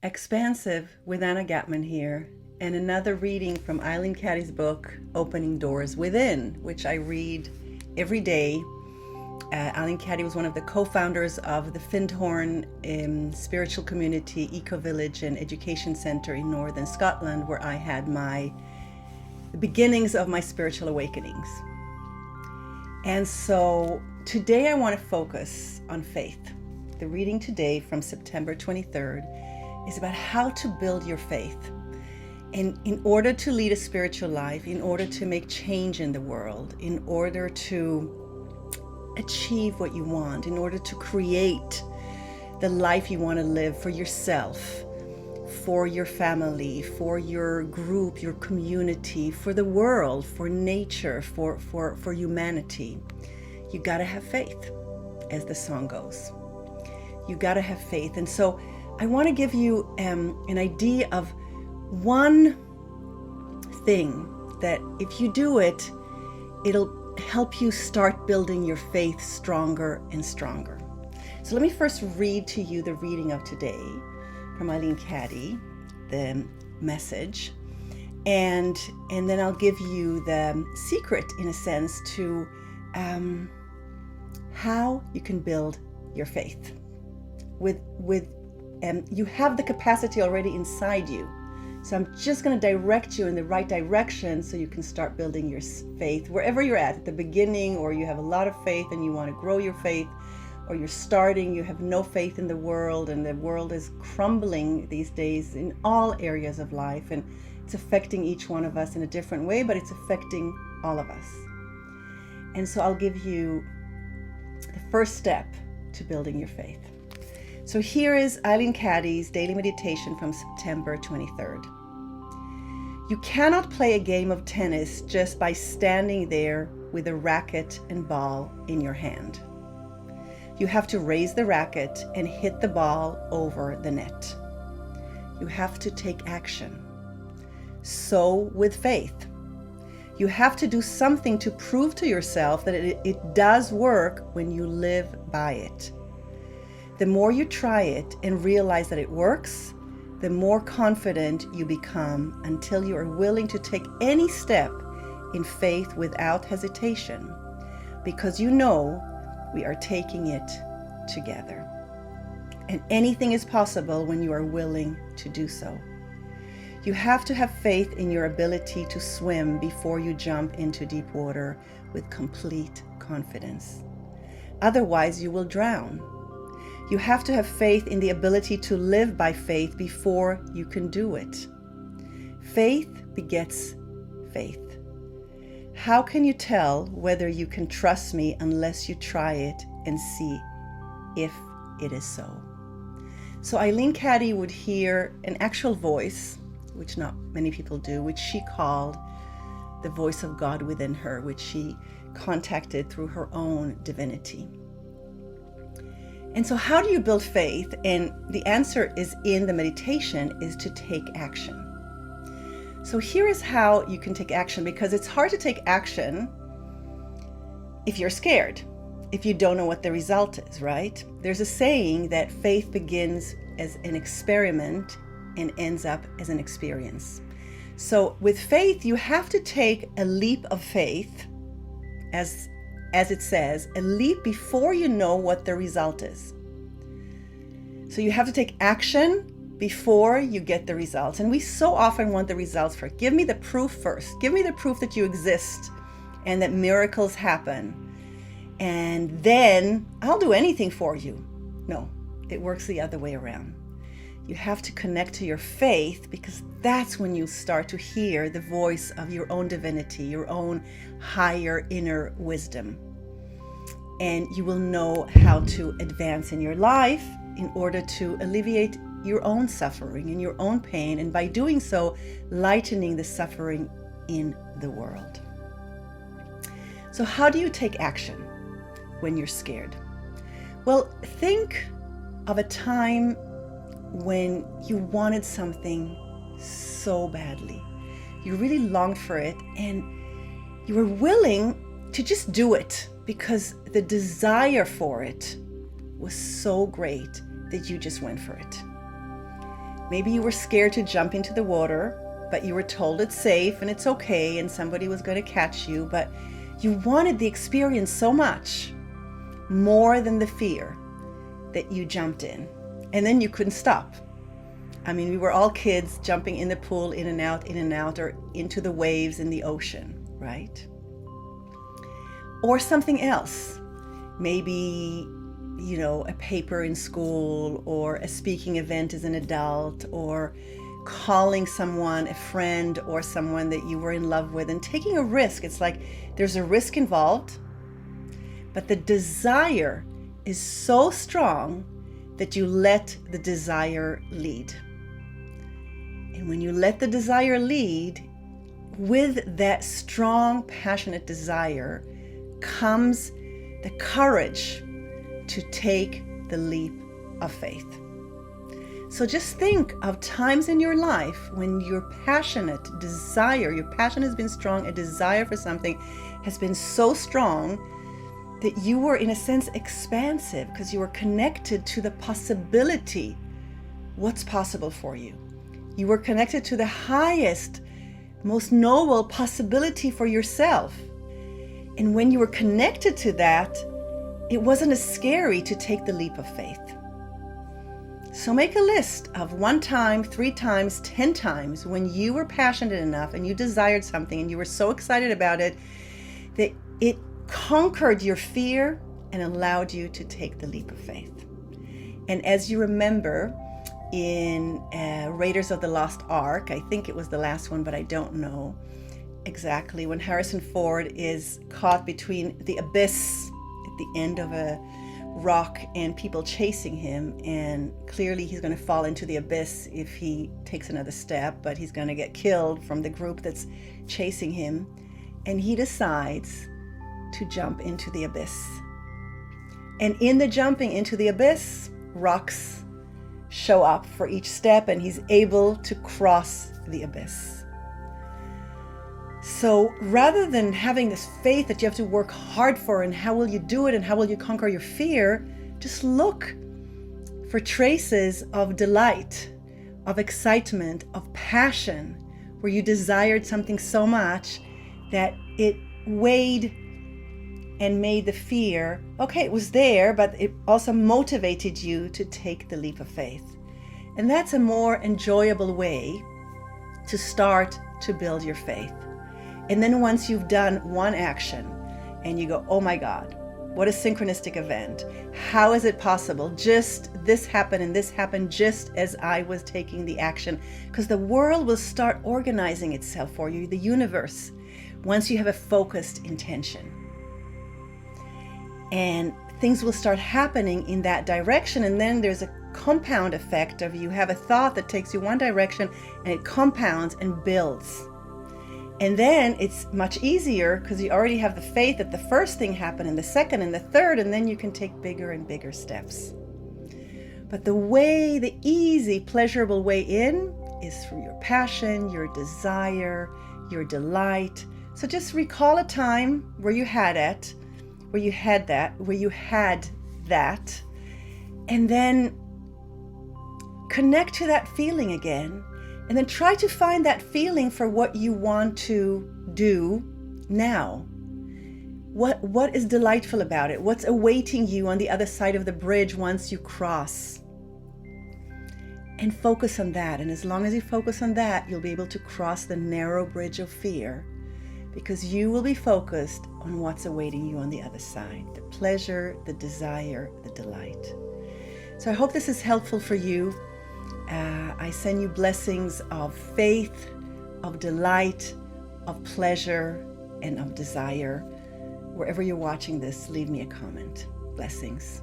Expansive with Anna Gatman here, and another reading from Eileen Caddy's book, Opening Doors Within, which I read every day. Eileen Caddy was one of the co-founders of the Findhorn spiritual community, eco-village and education center in northern Scotland, where I had the beginnings of my spiritual awakenings. And so today I want to focus on faith. The reading today from September 23rd is about how to build your faith. And in order to lead a spiritual life, in order to make change in the world, in order to achieve what you want, in order to create the life you want to live for yourself, for your family, for your group, your community, for the world, for nature, for humanity, you got to have faith, as the song goes. You got to have faith. And so I want to give you an idea of one thing that if you do it, it'll help you start building your faith stronger and stronger. So let me first read to you the reading of today from Eileen Caddy, the message, and then I'll give you the secret, in a sense, to how you can build your faith. You have the capacity already inside you. So I'm just going to direct you in the right direction so you can start building your faith wherever you're at the beginning, or you have a lot of faith and you want to grow your faith, or you're starting, you have no faith in the world and the world is crumbling these days in all areas of life, and it's affecting each one of us in a different way, but it's affecting all of us. And so I'll give you the first step to building your faith. So here is Eileen Caddy's daily meditation from September 23rd. You cannot play a game of tennis just by standing there with a racket and ball in your hand. You have to raise the racket and hit the ball over the net. You have to take action. So with faith. You have to do something to prove to yourself that it does work when you live by it. The more you try it and realize that it works, the more confident you become until you are willing to take any step in faith without hesitation, because you know we are taking it together. And anything is possible when you are willing to do so. You have to have faith in your ability to swim before you jump into deep water with complete confidence. Otherwise, you will drown. You have to have faith in the ability to live by faith before you can do it. Faith begets faith. How can you tell whether you can trust me unless you try it and see if it is so? So Eileen Caddy would hear an actual voice, which not many people do, which she called the voice of God within her, which she contacted through her own divinity. And so how do you build faith? And the answer is in the meditation, is to take action. So here is how you can take action, because it's hard to take action if you're scared, if you don't know what the result is, right? There's a saying that faith begins as an experiment and ends up as an experience. So with faith, you have to take a leap of faith, as it says, a leap before you know what the result is. So you have to take action before you get the results. And we so often want the results first. Give me the proof first. Give me the proof that you exist and that miracles happen. And then I'll do anything for you. No, it works the other way around. You have to connect to your faith, because that's when you start to hear the voice of your own divinity, your own higher inner wisdom. And you will know how to advance in your life in order to alleviate your own suffering and your own pain, and by doing so, lightening the suffering in the world. So how do you take action when you're scared? Well, think of a time when you wanted something so badly. You really longed for it, and you were willing to just do it because the desire for it was so great that you just went for it. Maybe you were scared to jump into the water, but you were told it's safe and it's okay and somebody was going to catch you, but you wanted the experience so much, more than the fear, that you jumped in. And then you couldn't stop. I mean, we were all kids jumping in the pool, in and out, or into the waves in the ocean, right? Or something else. Maybe, a paper in school, or a speaking event as an adult, or calling someone, a friend or someone that you were in love with, and taking a risk. It's like there's a risk involved, but the desire is so strong that you let the desire lead. And when you let the desire lead, with that strong, passionate desire comes the courage to take the leap of faith. So just think of times in your life when your passionate desire, your passion has been strong, a desire for something has been so strong that you were, in a sense, expansive because you were connected to the possibility, what's possible for you. You were connected to the highest, most noble possibility for yourself. And when you were connected to that, it wasn't as scary to take the leap of faith. So make a list of 1 time, 3 times, 10 times when you were passionate enough and you desired something and you were so excited about it that it conquered your fear and allowed you to take the leap of faith. And as you remember in Raiders of the Lost Ark, I think it was the last one, but I don't know exactly, when Harrison Ford is caught between the abyss at the end of a rock and people chasing him, and clearly he's going to fall into the abyss if he takes another step, but he's going to get killed from the group that's chasing him, and he decides to jump into the abyss. And in the jumping into the abyss, rocks show up for each step and he's able to cross the abyss. So rather than having this faith that you have to work hard for and how will you do it and how will you conquer your fear, just look for traces of delight, of excitement, of passion, where you desired something so much that it weighed and made the fear, okay, it was there, but it also motivated you to take the leap of faith. And that's a more enjoyable way to start to build your faith. And then once you've done one action and you go, oh my God, what a synchronistic event. How is it possible? Just this happened and this happened just as I was taking the action. Because the world will start organizing itself for you, the universe, once you have a focused intention. And things will start happening in that direction. And then there's a compound effect of you have a thought that takes you one direction and it compounds and builds. And then it's much easier because you already have the faith that the first thing happened and the second and the third, and then you can take bigger and bigger steps. But the easy, pleasurable way in is through your passion, your desire, your delight. So just recall a time where you had it, where you had that, and then connect to that feeling again. And then try to find that feeling for what you want to do now. What is delightful about it? What's awaiting you on the other side of the bridge once you cross? And focus on that. And as long as you focus on that, you'll be able to cross the narrow bridge of fear, because you will be focused on what's awaiting you on the other side. The pleasure, the desire, the delight. So I hope this is helpful for you. I send you blessings of faith, of delight, of pleasure, and of desire. Wherever you're watching this, leave me a comment. Blessings.